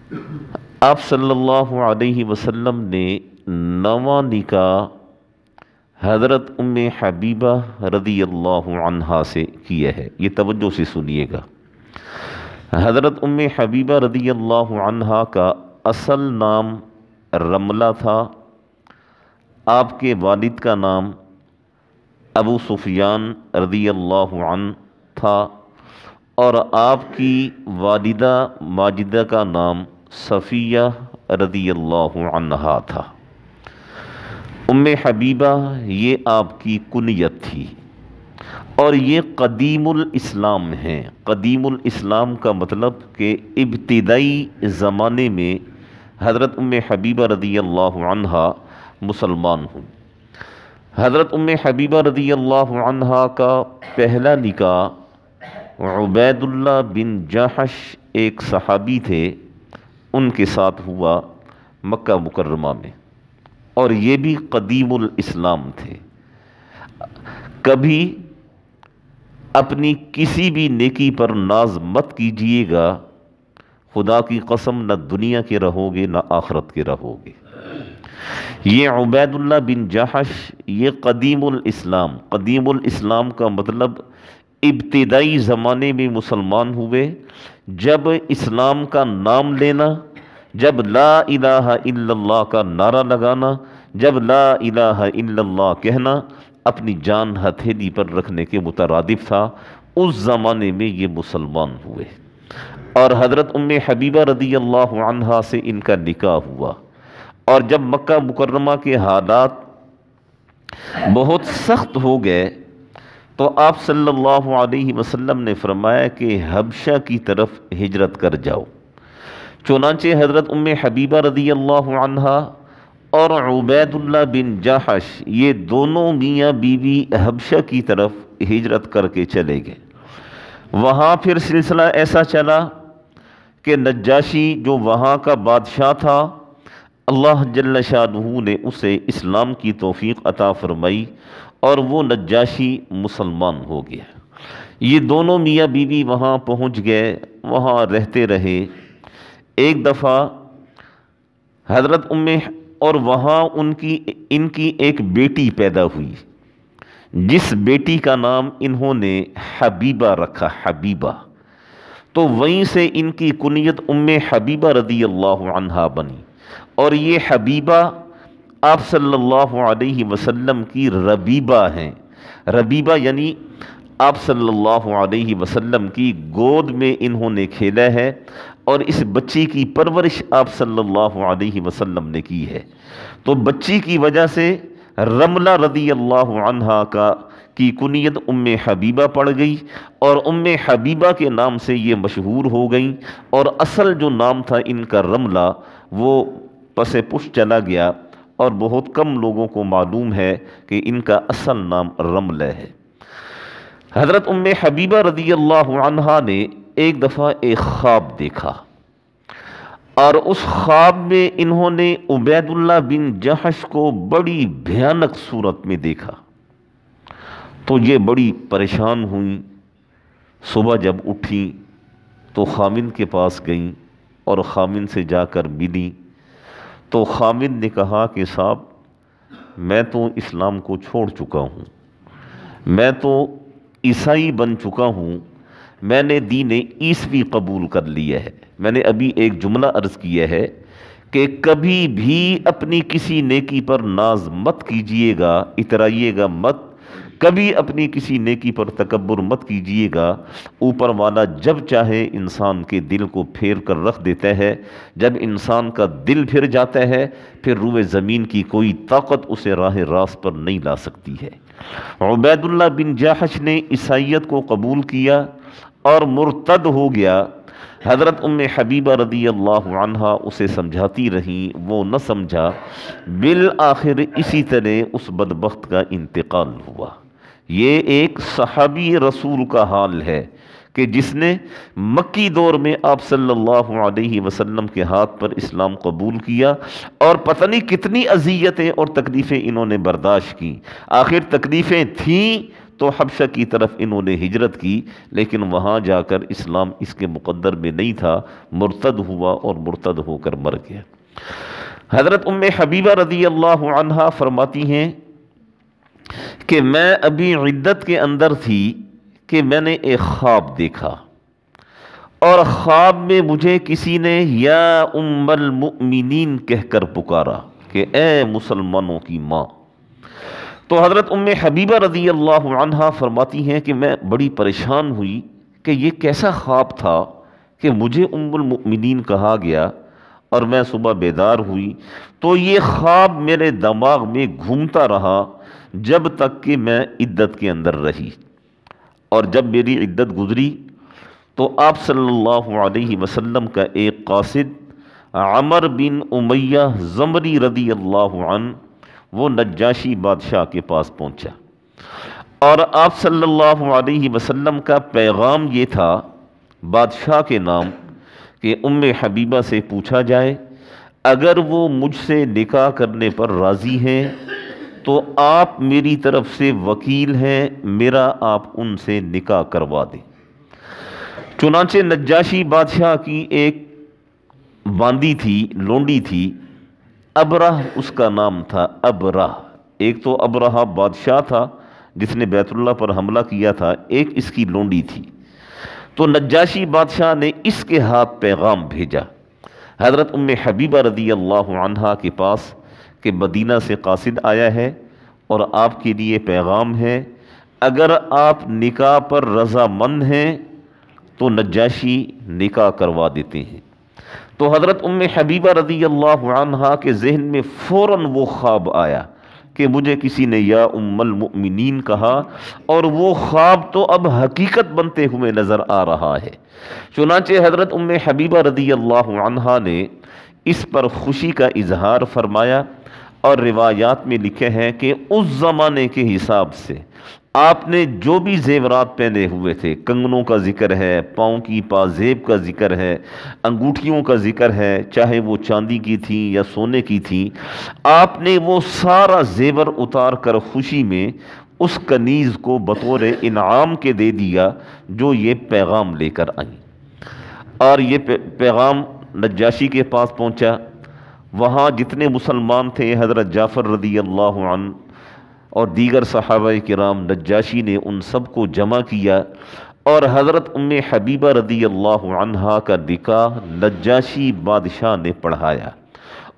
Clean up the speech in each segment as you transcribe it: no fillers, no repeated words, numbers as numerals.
آپ صلی اللہ علیہ وسلم نے نواں نکاح حضرت ام حبیبہ رضی اللہ عنہا سے کیا ہے۔ یہ توجہ سے سنیے گا۔ حضرت ام حبیبہ رضی اللہ عنہا کا اصل نام رملہ تھا۔ آپ کے والد کا نام ابو سفیان رضی اللہ عنہ تھا، اور آپ کی والدہ ماجدہ کا نام صفیہ رضی اللہ عنہا تھا۔ ام حبیبہ یہ آپ کی کنیت تھی، اور یہ قدیم الاسلام ہیں۔ قدیم الاسلام کا مطلب کہ ابتدائی زمانے میں حضرت ام حبیبہ رضی اللہ عنہا مسلمان ہوئی۔ حضرت ام حبیبہ رضی اللہ عنہا کا پہلا نکاح عبید اللہ بن جحش ایک صحابی تھے، ان کے ساتھ ہوا مکہ مکرمہ میں، اور یہ بھی قدیم الاسلام تھے۔ کبھی اپنی کسی بھی نیکی پر ناز مت کیجئے گا، خدا کی قسم نہ دنیا کے رہو گے نہ آخرت کے رہو گے۔ یہ عبید اللہ بن جحش یہ قدیم الاسلام کا مطلب ابتدائی زمانے میں مسلمان ہوئے۔ جب اسلام کا نام لینا، جب لا الہ الا اللہ کا نعرہ لگانا، جب لا الہ الا اللہ کہنا اپنی جان ہتھیلی پر رکھنے کے مترادف تھا، اس زمانے میں یہ مسلمان ہوئے، اور حضرت ام حبیبہ رضی اللہ عنہا سے ان کا نکاح ہوا۔ اور جب مکہ مکرمہ کے حالات بہت سخت ہو گئے تو آپ صلی اللہ علیہ وسلم نے فرمایا کہ حبشہ کی طرف ہجرت کر جاؤ۔ چنانچہ حضرت ام حبیبہ رضی اللہ عنہا اور عبید اللہ بن جحش یہ دونوں میاں بیوی حبشہ کی طرف ہجرت کر کے چلے گئے۔ وہاں پھر سلسلہ ایسا چلا کہ نجاشی جو وہاں کا بادشاہ تھا، اللہ جل شانہ نے اسے اسلام کی توفیق عطا فرمائی، اور وہ نجاشی مسلمان ہو گیا۔ یہ دونوں میاں بیوی وہاں پہنچ گئے، وہاں رہتے رہے۔ ایک دفعہ حضرت اور وہاں ان کی ایک بیٹی پیدا ہوئی، جس بیٹی کا نام انہوں نے حبیبہ رکھا، حبیبہ۔ تو وہیں سے ان کی کنیت ام حبیبہ رضی اللہ عنہا بنی، اور یہ حبیبہ آپ صلی اللہ علیہ وسلم کی ربیبہ ہیں۔ ربیبہ یعنی آپ صلی اللہ علیہ وسلم کی گود میں انہوں نے کھیلا ہے، اور اس بچی کی پرورش آپ صلی اللہ علیہ وسلم نے کی ہے۔ تو بچی کی وجہ سے رملہ رضی اللہ عنہا کی کنیت ام حبیبہ پڑ گئی، اور ام حبیبہ کے نام سے یہ مشہور ہو گئیں، اور اصل جو نام تھا ان کا رملہ وہ پس پش چلا گیا، اور بہت کم لوگوں کو معلوم ہے کہ ان کا اصل نام رملہ ہے۔ حضرت ام حبیبہ رضی اللہ عنہا نے ایک دفعہ ایک خواب دیکھا، اور اس خواب میں انہوں نے عبید اللہ بن جحش کو بڑی بھیانک صورت میں دیکھا۔ تو یہ بڑی پریشان ہوئیں۔ صبح جب اٹھیں تو خامند کے پاس گئیں، اور خامند سے جا کر ملی تو خامند نے کہا کہ صاحب میں تو اسلام کو چھوڑ چکا ہوں، میں تو عیسائی بن چکا ہوں، میں نے دین عیسوی قبول کر لیا ہے۔ میں نے ابھی ایک جملہ عرض کیا ہے کہ کبھی بھی اپنی کسی نیکی پر ناز مت کیجئے گا، اترائیے گا مت، کبھی اپنی کسی نیکی پر تکبر مت کیجئے گا۔ اوپر والا جب چاہے انسان کے دل کو پھیر کر رکھ دیتا ہے۔ جب انسان کا دل پھر جاتا ہے، پھر روئے زمین کی کوئی طاقت اسے راہ راست پر نہیں لا سکتی ہے۔ عبید اللہ بن جحش نے عیسائیت کو قبول کیا اور مرتد ہو گیا۔ حضرت ام حبیبہ رضی اللہ عنہا اسے سمجھاتی رہیں، وہ نہ سمجھا۔ بالآخر اسی طرح اس بدبخت کا انتقال ہوا۔ یہ ایک صحابی رسول کا حال ہے کہ جس نے مکی دور میں آپ صلی اللہ علیہ وسلم کے ہاتھ پر اسلام قبول کیا، اور پتہ نہیں کتنی اذیتیں اور تکلیفیں انہوں نے برداشت کی۔ آخر تکلیفیں تھیں تو حبشہ کی طرف انہوں نے ہجرت کی، لیکن وہاں جا کر اسلام اس کے مقدر میں نہیں تھا، مرتد ہوا اور مرتد ہو کر مر گیا۔ حضرت ام حبیبہ رضی اللہ عنہا فرماتی ہیں کہ میں ابھی عدت کے اندر تھی کہ میں نے ایک خواب دیکھا، اور خواب میں مجھے کسی نے یا ام المؤمنین کہہ کر پکارا کہ اے مسلمانوں کی ماں۔ تو حضرت ام حبیبہ رضی اللہ عنہا فرماتی ہیں کہ میں بڑی پریشان ہوئی کہ یہ کیسا خواب تھا کہ مجھے ام المؤمنین کہا گیا، اور میں صبح بیدار ہوئی تو یہ خواب میرے دماغ میں گھومتا رہا جب تک کہ میں عدت کے اندر رہی، اور جب میری عدت گزری تو آپ صلی اللہ علیہ وسلم کا ایک قاصد عمر بن امیہ زمری رضی اللہ عنہ وہ نجاشی بادشاہ کے پاس پہنچا، اور آپ صلی اللہ علیہ وسلم کا پیغام یہ تھا بادشاہ کے نام کہ ام حبیبہ سے پوچھا جائے، اگر وہ مجھ سے نکاح کرنے پر راضی ہیں تو آپ میری طرف سے وکیل ہیں، میرا آپ ان سے نکاح کروا دیں۔ چنانچہ نجاشی بادشاہ کی ایک باندی تھی، لونڈی تھی، ابرہ اس کا نام تھا۔ ابرہ، ایک تو ابرہ بادشاہ تھا جس نے بیت اللہ پر حملہ کیا تھا، ایک اس کی لونڈی تھی۔ تو نجاشی بادشاہ نے اس کے ہاتھ پیغام بھیجا حضرت ام حبیبہ رضی اللہ عنہا کے پاس کہ مدینہ سے قاصد آیا ہے اور آپ کے لیے پیغام ہے، اگر آپ نکاح پر رضامند ہیں تو نجاشی نکاح کروا دیتے ہیں۔ تو حضرت ام حبیبہ رضی اللہ عنہا کے ذہن میں فوراً وہ خواب آیا کہ مجھے کسی نے یا ام المؤمنین کہا، اور وہ خواب تو اب حقیقت بنتے ہوئے نظر آ رہا ہے۔ چنانچہ حضرت ام حبیبہ رضی اللہ عنہا نے اس پر خوشی کا اظہار فرمایا، اور روایات میں لکھے ہیں کہ اس زمانے کے حساب سے آپ نے جو بھی زیورات پہنے ہوئے تھے، کنگنوں کا ذکر ہے، پاؤں کی پازیب کا ذکر ہے، انگوٹھیوں کا ذکر ہے، چاہے وہ چاندی کی تھیں یا سونے کی تھیں، آپ نے وہ سارا زیور اتار کر خوشی میں اس کنیز کو بطور انعام کے دے دیا جو یہ پیغام لے کر آئیں۔ اور یہ پیغام نجاشی کے پاس پہنچا۔ وہاں جتنے مسلمان تھے، حضرت جعفر رضی اللہ عنہ اور دیگر صحابہ کرام، نجاشی نے ان سب کو جمع کیا، اور حضرت ام حبیبہ رضی اللہ عنہا کا نکاح نجاشی بادشاہ نے پڑھایا،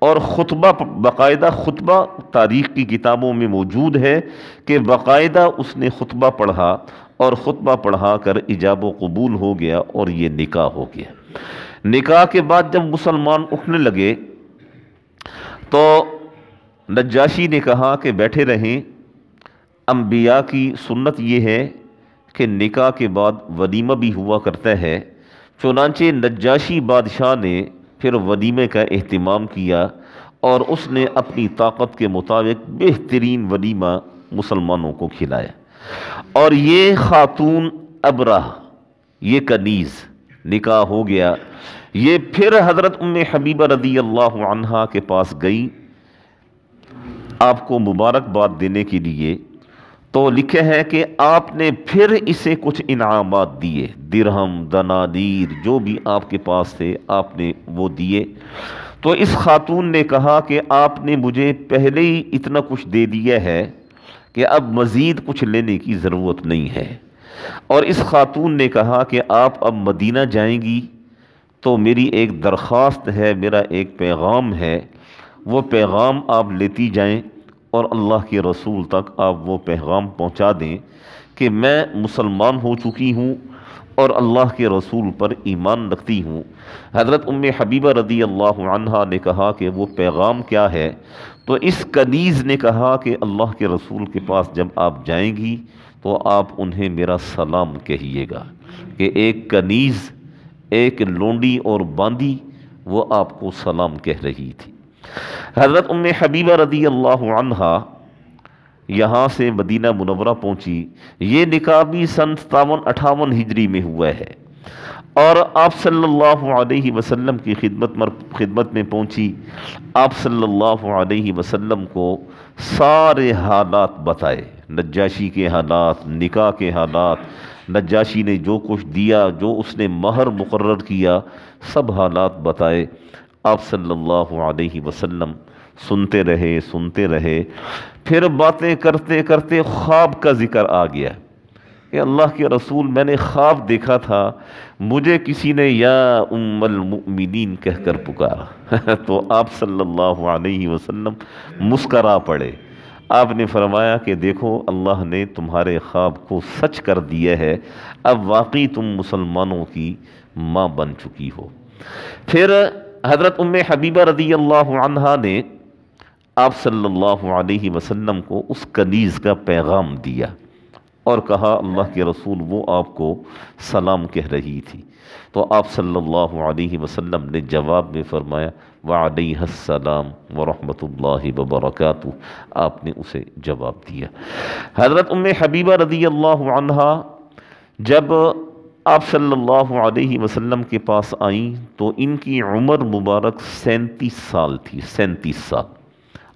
اور خطبہ، باقاعدہ خطبہ تاریخ کی کتابوں میں موجود ہے کہ باقاعدہ اس نے خطبہ پڑھا، اور خطبہ پڑھا کر ایجاب و قبول ہو گیا، اور یہ نکاح ہو گیا۔ نکاح کے بعد جب مسلمان اٹھنے لگے تو نجاشی نے کہا کہ بیٹھے رہیں، انبیاء کی سنت یہ ہے کہ نکاح کے بعد ولیمہ بھی ہوا کرتا ہے۔ چنانچہ نجاشی بادشاہ نے پھر ولیمے کا اہتمام کیا، اور اس نے اپنی طاقت کے مطابق بہترین ولیمہ مسلمانوں کو کھلایا، اور یہ خاتون ابرہ، یہ کنیز نکاح ہو گیا۔ یہ پھر حضرت ام حبیبہ رضی اللہ عنہا کے پاس گئی آپ کو مبارکباد دینے کے لیے، تو لکھے ہے کہ آپ نے پھر اسے کچھ انعامات دیے، درہم، دنانیر، جو بھی آپ کے پاس تھے آپ نے وہ دیے۔ تو اس خاتون نے کہا کہ آپ نے مجھے پہلے ہی اتنا کچھ دے دیا ہے کہ اب مزید کچھ لینے کی ضرورت نہیں ہے۔ اور اس خاتون نے کہا کہ آپ اب مدینہ جائیں گی تو میری ایک درخواست ہے، میرا ایک پیغام ہے، وہ پیغام آپ لیتی جائیں، اور اللہ کے رسول تک آپ وہ پیغام پہنچا دیں کہ میں مسلمان ہو چکی ہوں اور اللہ کے رسول پر ایمان رکھتی ہوں۔ حضرت ام حبیبہ رضی اللہ عنہا نے کہا کہ وہ پیغام کیا ہے؟ تو اس کنیز نے کہا کہ اللہ کے رسول کے پاس جب آپ جائیں گی تو آپ انہیں میرا سلام کہیے گا، کہ ایک کنیز، ایک لونڈی اور باندی، وہ آپ کو سلام کہہ رہی تھی۔ حضرت ام حبیبہ رضی اللہ عنہا یہاں سے مدینہ منورہ پہنچی۔ یہ نکاح بھی سن 57-58 ہجری میں ہوا ہے، اور آپ صلی اللہ علیہ وسلم کی خدمت میں پہنچی۔ آپ صلی اللہ علیہ وسلم کو سارے حالات بتائے، نجاشی کے حالات، نکاح کے حالات، نجاشی نے جو کچھ دیا، جو اس نے مہر مقرر کیا، سب حالات بتائے۔ آپ صلی اللہ علیہ وسلم سنتے رہے۔ پھر باتیں کرتے کرتے خواب کا ذکر آ گیا کہ اللہ کے رسول، میں نے خواب دیکھا تھا، مجھے کسی نے یا ام المؤمنین کہہ کر پکارا تو آپ صلی اللہ علیہ وسلم مسکرا پڑے۔ آپ نے فرمایا کہ دیکھو، اللہ نے تمہارے خواب کو سچ کر دیا ہے، اب واقعی تم مسلمانوں کی ماں بن چکی ہو۔ پھر حضرت ام حبیبہ رضی اللہ عنہا نے آپ صلی اللہ علیہ وسلم کو اس کنیز کا پیغام دیا اور کہا اللہ کے رسول وہ آپ کو سلام کہہ رہی تھی۔ تو آپ صلی اللہ علیہ وسلم نے جواب میں فرمایا وعلیہ السلام ورحمۃ اللہ وبرکاتہ۔ آپ نے اسے جواب دیا۔ حضرت ام حبیبہ رضی اللہ عنہا جب آپ صلی اللہ علیہ وسلم کے پاس آئیں تو ان کی عمر مبارک 37 سال تھی، 37 سال،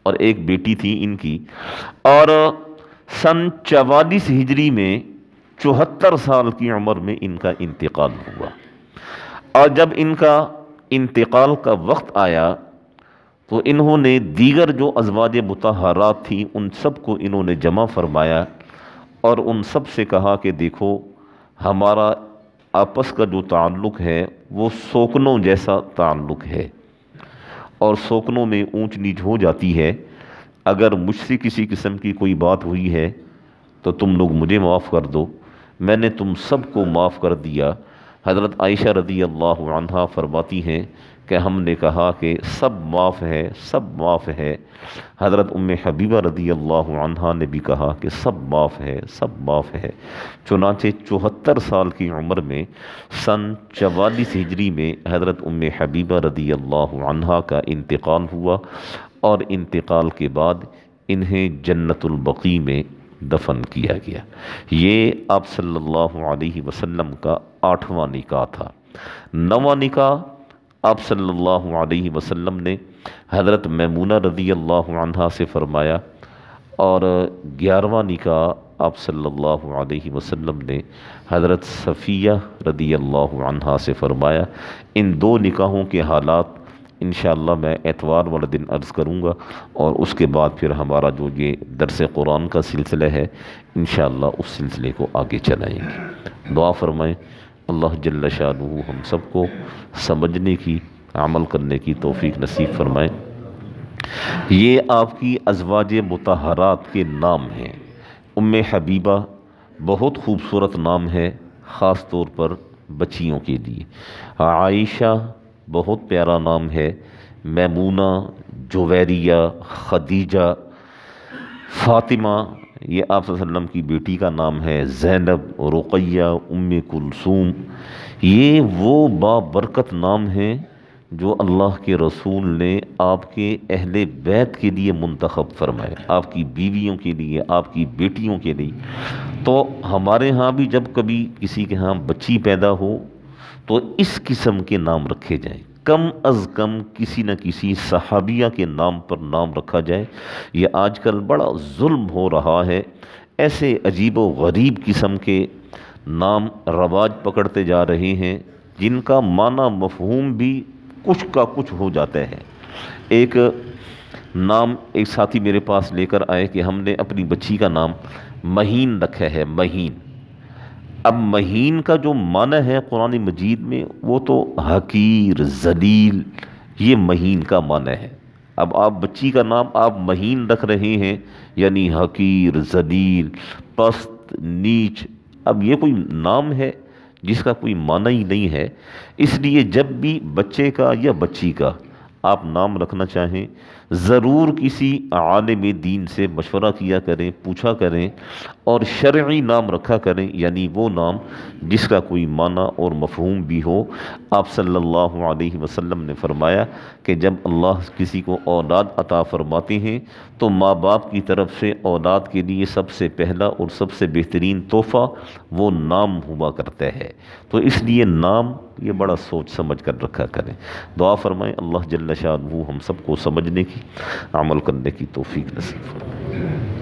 اور ایک بیٹی تھی ان کی، اور سن 44 ہجری میں 74 سال کی عمر میں ان کا انتقال ہوا۔ اور جب ان کا انتقال کا وقت آیا تو انہوں نے دیگر جو ازواج مطہرات تھیں ان سب کو انہوں نے جمع فرمایا اور ان سب سے کہا کہ دیکھو، ہمارا آپس کا جو تعلق ہے وہ سوکنوں جیسا تعلق ہے، اور سوکنوں میں اونچ نیچ ہو جاتی ہے۔ اگر مجھ سے کسی قسم کی کوئی بات ہوئی ہے تو تم لوگ مجھے معاف کر دو، میں نے تم سب کو معاف کر دیا۔ حضرت عائشہ رضی اللہ عنہا فرماتی ہیں کہ ہم نے کہا کہ سب معاف ہے، سب معاف ہے۔ حضرت ام حبیبہ رضی اللہ عنہا نے بھی کہا کہ سب معاف ہے، سب معاف ہے۔ چنانچہ 74 سال کی عمر میں سن 44 ہجری میں حضرت ام حبیبہ رضی اللہ عنہا کا انتقال ہوا، اور انتقال کے بعد انہیں جنت البقیع میں دفن کیا گیا۔ یہ آپ صلی اللہ علیہ وسلم کا 8واں نکاح تھا۔ 9واں نکاح آپ صلی اللہ علیہ وسلم نے حضرت میمونہ رضی اللہ عنہا سے فرمایا، اور 11واں نکاح آپ صلی اللہ علیہ وسلم نے حضرت صفیہ رضی اللہ عنہا سے فرمایا۔ ان 2 نکاحوں کے حالات انشاءاللہ میں اتوار والا دن عرض کروں گا، اور اس کے بعد پھر ہمارا جو یہ درس قرآن کا سلسلہ ہے انشاءاللہ اس سلسلے کو آگے چلائیں گے۔ دعا فرمائیں اللہ جل شانہ ہم سب کو سمجھنے کی، عمل کرنے کی توفیق نصیب فرمائیں۔ یہ آپ کی ازواج مطہرات کے نام ہیں۔ ام حبیبہ بہت خوبصورت نام ہے، خاص طور پر بچیوں کے لیے۔ عائشہ بہت پیارا نام ہے، میمونہ، جویریہ، خدیجہ، فاطمہ یہ آپ صلی اللہ علیہ وسلم کی بیٹی کا نام ہے، زینب، رقیہ، ام کلثوم، یہ وہ بابرکت نام ہیں جو اللہ کے رسول نے آپ کے اہل بیت کے لیے منتخب فرمائے، آپ کی بیویوں کے لیے، آپ کی بیٹیوں کے لیے۔ تو ہمارے ہاں بھی جب کبھی کسی کے ہاں بچی پیدا ہو تو اس قسم کے نام رکھے جائیں، کم از کم کسی نہ کسی صحابیہ کے نام پر نام رکھا جائے۔ یہ آج کل بڑا ظلم ہو رہا ہے، ایسے عجیب و غریب قسم کے نام رواج پکڑتے جا رہے ہیں جن کا معنی مفہوم بھی کچھ کا کچھ ہو جاتا ہے۔ ایک نام ایک ساتھی میرے پاس لے کر آئے کہ ہم نے اپنی بچی کا نام مہین رکھا ہے، مہین۔ اب مہین کا جو معنی ہے قرآن مجید میں وہ تو حقیر، ذلیل، یہ مہین کا معنی ہے۔ اب آپ بچی کا نام آپ مہین رکھ رہے ہیں، یعنی حقیر، ذلیل، پست، نیچ۔ اب یہ کوئی نام ہے جس کا کوئی معنی ہی نہیں ہے۔ اس لیے جب بھی بچے کا یا بچی کا آپ نام رکھنا چاہیں ضرور کسی عالم دین سے مشورہ کیا کریں، پوچھا کریں، اور شرعی نام رکھا کریں، یعنی وہ نام جس کا کوئی معنی اور مفہوم بھی ہو۔ آپ صلی اللہ علیہ وسلم نے فرمایا کہ جب اللہ کسی کو اولاد عطا فرماتے ہیں تو ماں باپ کی طرف سے اولاد کے لیے سب سے پہلا اور سب سے بہترین تحفہ وہ نام ہوا کرتا ہے۔ تو اس لیے نام یہ بڑا سوچ سمجھ کر رکھا کریں۔ دعا فرمائیں اللہ جل شانہ ہم سب کو سمجھنے کی، عمل کرنے کی توفیق نصیب فرمائے۔